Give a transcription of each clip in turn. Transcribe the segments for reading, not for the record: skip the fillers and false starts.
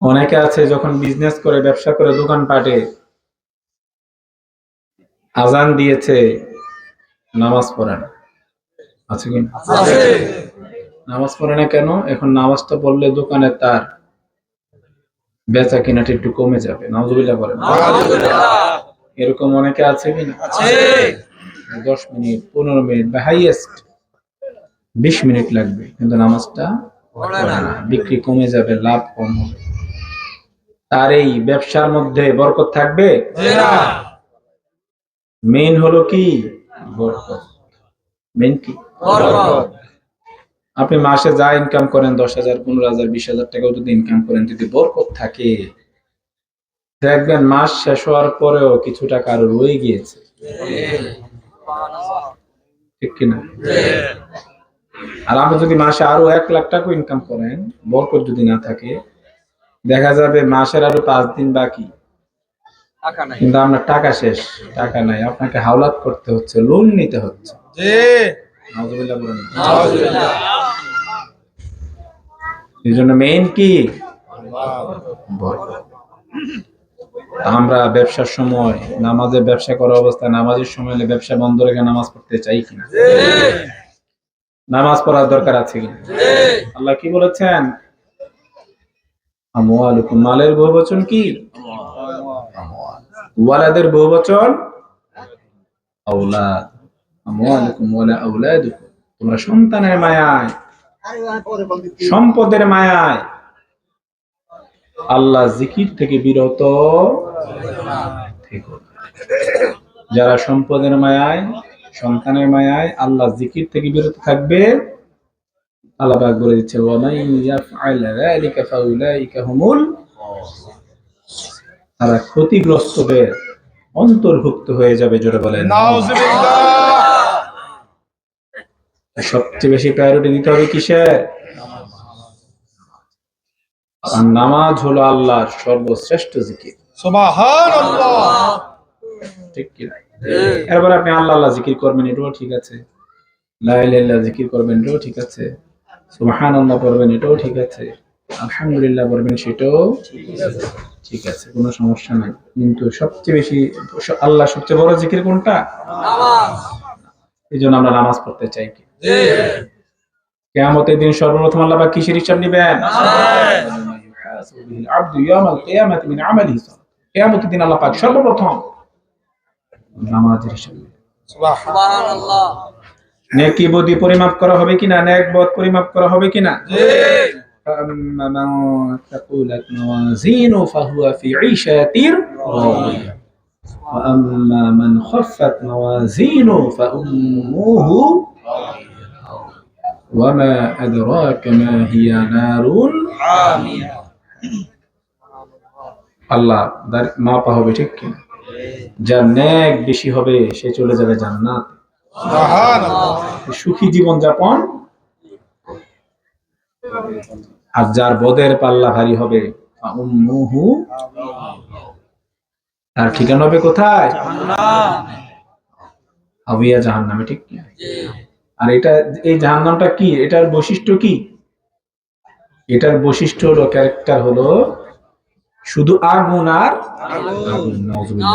অনেকে আছে যখন বিজনেস করে, ব্যবসা করে, দোকানপাটে আজান দিয়েছে, নামাজ পড়ে না। আছে কি? নামাজ পড়ে না কেন? এখন নামাজটা পড়লে দোকানে তার বেচা কিনাটা একটু কমে যাবে। নাউজুবিল্লাহ বলেন। এরকম অনেকে আছে কিনা? 10 মিনিট, 15 মিনিট বা হাইয়েস্ট 20 মিনিট লাগবে, কিন্তু নামাজটা পড়ে না। বিক্রি কমে যাবে, লাভ কম হবে। তার এই ব্যবসার মধ্যে বরকত থাকবে? মেইন হলো কি? বরকত। মেইন কি? বরকত। আপনি মাসে যা ইনকাম করেন, 10,000, 15,000, 20,000 টাকাও যদি ইনকাম করেন, যদি বরকত থাকে, দেখবেন মাস শেষ হওয়ার পরেও কিছু টাকা আরো রয়ে গিয়েছে। ঠিক কিনা? আর আপনি যদি মাসে আরো 1 লাখ টাকা ইনকাম করেন, বরকত যদি না থাকে, দেখা যাবে মাসের আরো 5 দিন বাকি, কিন্তু আপনার টাকা শেষ, টাকা নাই, আপনাকে হাওলাত করতে হচ্ছে, লোন নিতে হচ্ছে। নাউজুবিল্লাহ বলেন। এই জন্য মেইন কি? বরকত। আমরা ব্যবসার সময়, নামাজে ব্যবসা করা অবস্থায়, নামাজের সময় ব্যবসা বন্ধ রেখে নামাজ পড়তে চাই কিনা? নামাজ পড়ার দরকার আছে কিনা? আল্লাহ কি বলেছেন? আমওয়ালুকুম, মালের বহুবচন কি? ওয়ালাদের বহুবচন আওলাদ। আমওয়ালুকুম ওয়ালা আওলাদুকুম, তোমরা সন্তানের মায়ায়, সম্পদের মায়ায় আল্লাহ জিকির থেকে বিরত থেকো। যারা সম্পদের মায়ায়, সন্তানের মায়ায় আল্লাহ জিকির থেকে বিরত থাকবে, আল্লাহ পাক বলে দিচ্ছে, ওয়া মান ইয়াফআল যালিকা ফাউলাইকা হুমুল, তারা ক্ষতিগ্রস্তদের অন্তর্ভুক্ত হয়ে যাবে। জোরে বলেন নাউজুবিল্লাহ। সবচেয়ে বেশি প্রায়োরিটি দিতে হবে কিসে? আর নামাজ হলো আল্লাহর সর্বশ্রেষ্ঠ জিকির। সুবহানাল্লাহ। ঠিক কি? এরপর আপনি আল্লাহ আল্লাহ জিকির করবেন, এটাও ঠিক আছে। লা ইলাহা ইল্লাল্লাহ জিকির করবেন, এটাও ঠিক আছে। সুবহানাল্লাহ পড়বেন, এটাও ঠিক আছে। আলহামদুলিল্লাহ পড়বেন, সেটাও ঠিক আছে, কোনো সমস্যা নাই। কিন্তু সবচেয়ে বেশি আল্লাহ সবচেয়ে বড় জিকির কোনটা? নামাজ। এই জন্য আমরা নামাজ পড়তে চাই। কি কিয়ামতের দিন সর্বপ্রথম আল্লাহ পাক কিসের হিসাব নেবেন? কিয়ামতের দিন আল্লাহ পাক সর্বপ্রথম নামাজের হিসাব নেবেন। সুবহানাল্লাহ। নেকি বদি পরিমাপ করা হবে কিনা? নেক বদ পরিমাপ করা হবে কিনা? فأما من ثقلت موازينه فهو في عيشة راضية وأما من خفت موازينه فأمه وما أدراك ما هي نار حامية। আল্লাহ মাপা হবে, ঠিক কি? যার নেক বেশি হবে সে চলে যাবে জান্নাত, সুবহানাল্লাহ, সুখী জীবন যাপন। আর যার বদের পাল্লা ভারী হবে, উম্মুহু, তার ঠিকানা হবে কোথায়? জাহান্নাম, হাবিয়া জাহান্নামে। ঠিক কি? আর এটা, এই জাহান্নামটা কি, এটার বৈশিষ্ট্য কি? এটার বৈশিষ্ট্য হলো, ক্যারেক্টার হলো শুধু আগুন আর আগুন। নাউজুবিল্লাহ।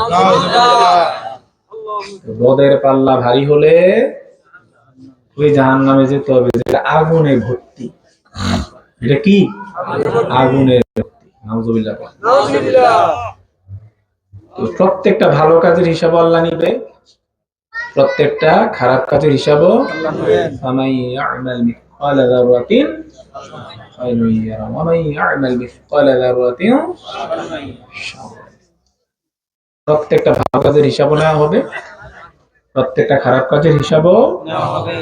বদের পাল্লা ভারী হলে ওই জাহান্নামে যেতে হবে যেটা আগুনে ভর্তি। এটা কি? আগুনের ভর্তি। নাউজুবিল্লাহ। তো প্রত্যেকটা ভালো কাজের হিসাব আল্লাহ নিবে, প্রত্যেকটা খারাপ কাজের হিসাবও আল্লাহ নেবেন। ফামান ইয়ামাল মিসকালা যাররাতিন খায়রুন ইয়ারা ওয়া মান ইয়ামাল মিসকালা যাররাতিন শাররান। প্রত্যেকটা ভালো কাজের হিসাবও নেওয়া হবে, প্রত্যেকটা খারাপ কাজের হিসাবও নেওয়া হবে।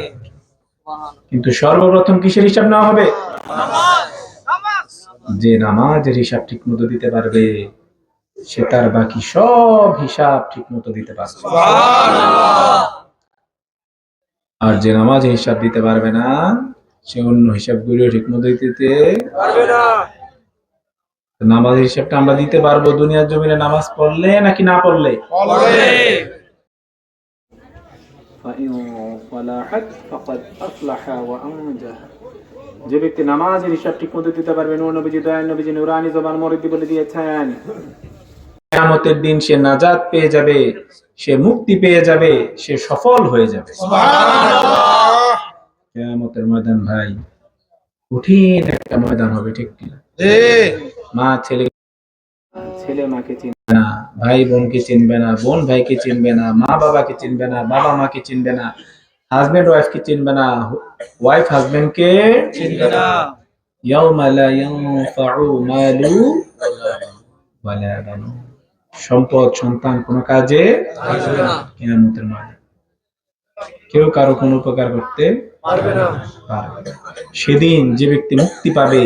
কিন্তু সর্বপ্রথম কিসের হিসাব নেওয়া হবে? নামাজ। যে নামাজের হিসাব ঠিকমতো দিতে পারবে, সে তার বাকি সব হিসাব ঠিকমতো দিতে পারবে। সুবহানাল্লাহ। আর যে নামাজের হিসাব দিতে পারবে না, সে অন্য হিসাবগুলো ঠিকমতো দিতে পারবে না। নামাজের হিসাবটা আমরা দিতে পারবো দুনিয়ার জমিনে নামাজ পড়লে নাকি না পড়লে? পড়লে। فإن صلحت فقد أفلح وأنجح যে ব্যক্তি নামাজের হিসাব ঠিক মতো দিতে পারবে, নূর নবীজি দয়াল নবীজি নুরানি জবান মরিদি বলে দিয়েছেন, কিয়ামতের দিন সে নাজাত পেয়ে যাবে, সে মুক্তি পেয়ে যাবে, সে সফল হয়ে যাবে। সুবহানাল্লাহ। কিয়ামতের ময়দান ভাই কঠিন একটা ময়দান হবে, ঠিক কিনা? মা ছেলে মাকে চিনবে না, ভাই বোনকে চিনবে না, বোন ভাইকে চিনবে না, মা বাবাকে চিনবে না, বাবা মাকে চিনবে না, হাজবেন্ড ওয়াইফকে চিনবে না, ওয়াইফ হাজবেন্ডকে চিনবে না। ইয়াউমা লা ইয়ানফাউ মালু ওয়ালা বানুন, সম্পদ সন্তান কোনো কাজে আসবে না কিয়ামতের মাঠে। কেউ কারো কোনো উপকার করতে পারবে না। সেদিন যে ব্যক্তি মুক্তি পাবে,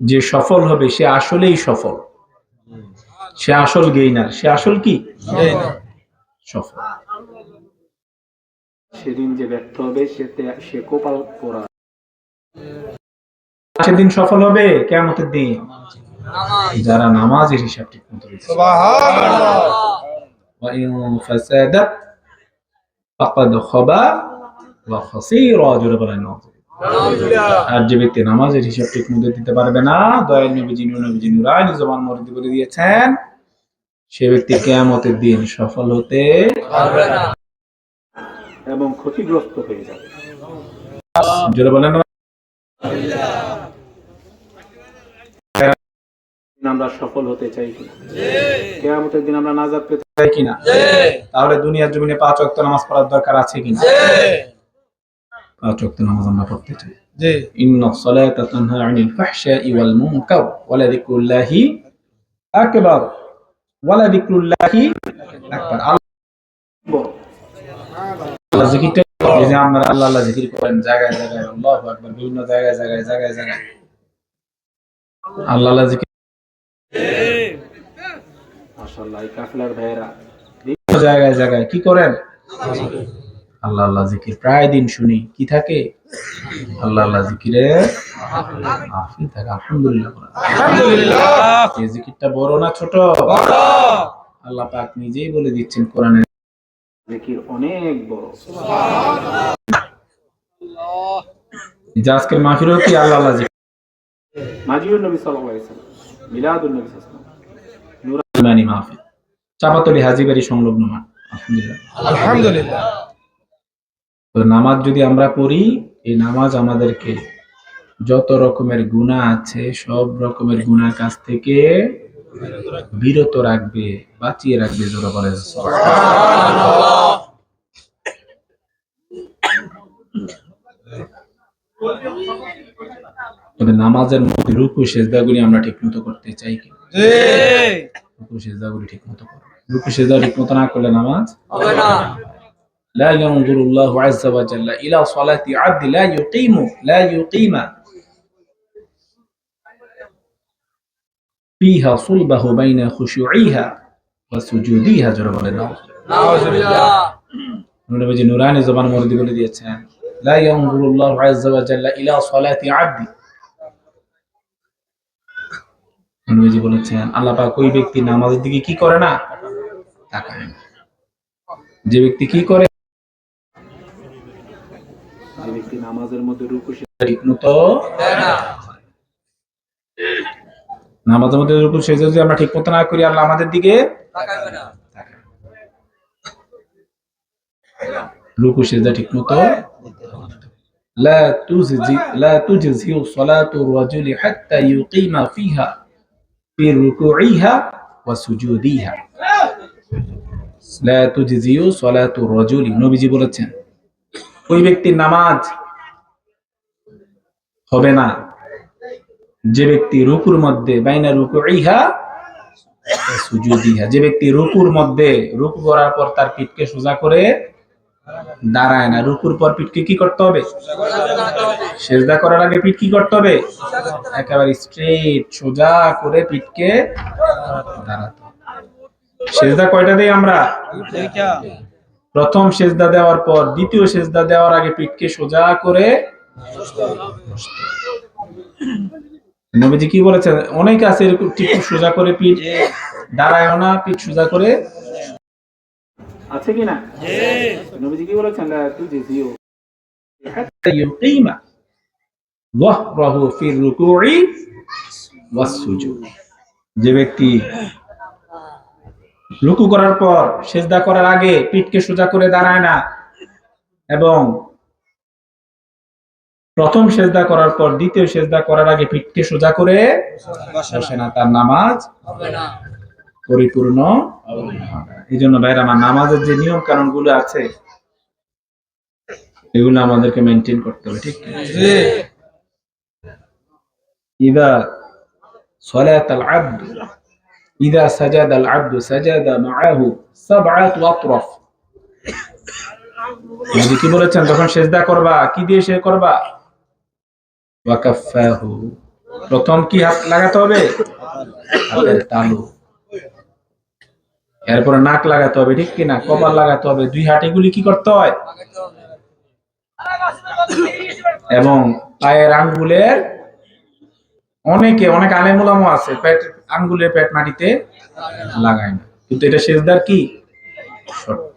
যে সফল হবে, সে আসলেই সফল, সে আসল গেইনার, সে আসল কি সফল। সেদিন যে ব্যর্থ হবে সে কপাল পোড়া। সেদিন সফল হবে কিয়ামতের দিন যারা নামাজের হিসাব ঠিক মতো দিচ্ছে। সুবহানাল্লাহ। ওয়া ইন ফাসাদাত ফাকাদ খাবা ওয়া খাসিরা, জোরে বলেন না। আর যে ব্যক্তি নামাজের হিসাব ঠিক মতো দিতে পারবে না, দয়াল নবীজি নুরানি জবান মরিদি বলে দিয়েছেন, সে ব্যক্তি কিয়ামতের দিন সফল হতে পারবে না এবং ক্ষতিগ্রস্ত হয়ে যাবে। জোরে বলেন না। আমরা সফল হতে চাই কিনা? কিয়ামতের দিন আমরা নাজাত পেতে চাই কিনা? তাহলে দুনিয়ার জমিনে 5 ওয়াক্ত নামাজ পড়ার দরকার আছে কিনা? 5 ওয়াক্ত নামাজ আমরা পড়তে চাই। জি। ইন্নাস সালাতা তানহা আনিল ফাহশাই ওয়াল মুনকার ওয়া লাযিকরুল্লাহি আকবার ওয়া লাযিকরুল্লাহি আকবার। আল্লাহ জিকিরটা, এই যে আমরা আল্লাহ জিকির করেন জায়গায় জায়গায়, আল্লাহু আকবার, বিভিন্ন জায়গায় আল্লাহ জিকির। মাশাআল্লাহ, এই কাফেলার ভাইয়েরা বিভিন্ন জায়গায় কি করেন? আল্লাহ জিকির প্রায় দিন শুনি। কি থাকে? আল্লাহ জিকিরে মাহফিল থাকে। আলহামদুলিল্লাহ। এই জিকিরটা বড় না ছোট? বড়। আল্লাহ পাক নিজেই বলে দিচ্ছেন কোরআনে, জিকির অনেক বড়। সুবহানাল্লাহ। আজকের মাহফিলও কি আল্লাহ জিকির? মাজিদুন নবী সাল্লাল্লাহু আলাইহি ওয়াসাল্লাম, মিলাদুন নবী সাল্লাল্লাহু আলাইহি ওয়াসাল্লাম, নুরানি মাহফিল, চাপাতলী হাজীবাড়ি সংলগ্ন মাঠ। আলহামদুলিল্লাহ। তো নামাজ যদি আমরা পড়ি, এই নামাজ আমাদেরকে যত রকমের গুনাহ আছে সব রকমের গুনার কাছ থেকে বিরত রাখবে, বাঁচিয়ে রাখবে। জোরে বলেন সুবহানাল্লাহ। তবে নামাজের মধ্যে রুকু সেজদাগুলি আমরা ঠিকমতো করতে চাই কি? জি। রুকু সেজদাগুলি ঠিকমতো করো। রুকু সেজদা ঠিকমতো না করলে নামাজ হবে না। লা ইয়ানজুরুল্লাহু আযজা ওয়া জাল্লা ইলা সালাতি আবদি লা ইউকিমা ফিহা সুলবাহু বাইনা খুশুইহা ওয়া সুজুদিহা। জোরে বলেন নাউযুবিল্লাহ। নবীজি নুরানি জবান মরিদি বলে দিয়েছেন, লা ইয়ানজুরুল্লাহু আযজা ওয়া জাল্লা ইলা সালাতি আবদি। নবীজি বলেছেন আল্লাহ পাক ওই ব্যক্তি নামাজের দিকে কি করে না? তাকায় না। যে ব্যক্তি কি করে? যে ব্যক্তি নামাজের মধ্যে রুকু সেজদা ঠিকমতো দেয় না। নামাজের মধ্যে রুকু সেজদা যদি আমরা ঠিকমতো না করি, আল্লাহ আমাদের দিকে তাকাবে না। রুকু সেজদা ঠিকমতো لا تجزي صلاة الرجل حتى يقيم فيها في ركوعها وسجودها। لا تجزي صلاة الرجل, নবীজি বলেছেন ওই ব্যক্তির নামাজ হবে না যে ব্যক্তি রুকুর মধ্যে বাইনা রুকুইহা ওয়া সুজুদিহা, যে ব্যক্তি রুকুর মধ্যে রুকু করার পর তার পিঠকে সোজা করে দাঁড়ায় না। রুকুর পর পিঠকে কি করতে হবে? সিজদা করার আগে পিঠ কি করতে হবে? একেবারে স্ট্রেট সোজা করে পিঠকে দাঁড়াতে হবে। সিজদা কয়টা দেই আমরা? প্রথম সিজদা দেওয়ার পর দ্বিতীয় সিজদা দেওয়ার আগে পিঠকে সোজা করে বসতে হবে। নবীজি কি বলেছেন? অনেক আছে এরকম ঠিক সোজা করে পিঠ দাঁড়ায়ও না, পিঠ সোজা করে আছে কিনা? নবীজি কি বলেছেন? লা তুজিও হাত্তা ইউকিমা যাহরাহু ফির রুকুই ওয়াস সুজুদ। যে ব্যক্তি রুকু করার পর সিজদা করার আগে পিঠকে সোজা করে দাঁড়ায় না এবং প্রথম সিজদা করার পর দ্বিতীয় সিজদা করার আগে পিঠকে সোজা করে বসে না, তার নামাজ হবে না, পরিপূর্ণ হবে না। এই জন্য ভাইরা আমার নামাজের যে নিয়ম কানুন গুলো আছে এগুলো আমাদেরকে মেনটেন করতে হবে, ঠিক জি। ইদা সালাতাল আবদ ইদা সাজাদাল আবদু সাজাদা মাআহু সাবআতু আতরাফ। নবী কি বলেছেন, যখন সিজদা করবা কি দিয়ে সে করবা? ওয়া কাফাহু, প্রথম কি হাত লাগাতে হবে? হাতের তালু। এরপরে নাক লাগাতে হবে, ঠিক কিনা? কপাল লাগাতে হবে, দুই হাত এগুলি কি করতে হয়? এবং পায়ের আঙ্গুলের অনেক আলেম উলামা আছে পেট আঙ্গুলের পেট মাটিতে লাগায় না, কিন্তু এটা সিজদার কি শর্ত।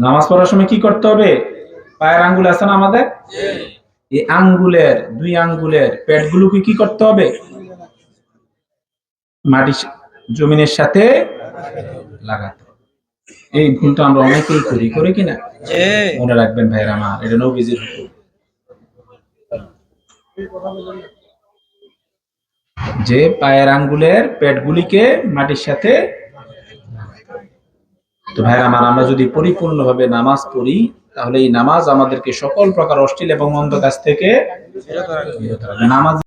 নামাজ পড়ার সময় কি করতে হবে? পায়ের আঙ্গুল আছে না আমাদের, এই আঙ্গুলের দুই আঙ্গুলের পেটগুলোকে কি করতে হবে? মাটি জমিনের সাথে লাগাতে হবে। এই ভুলটা আমরা অনেকেই করি কিনা? মনে রাখবেন ভাইরা আমার, এটা নবীজির হুকুম যে পায়ের আঙ্গুলের পেটগুলিকে মাটির সাথে। তো ভাইরা আমার, আমরা যদি পরিপূর্ণভাবে নামাজ পড়ি তাহলে এই নামাজ আমাদেরকে সকল প্রকার অশ্লীল এবং মন্দ কাজ থেকে বিরত রাখবে। নামাজ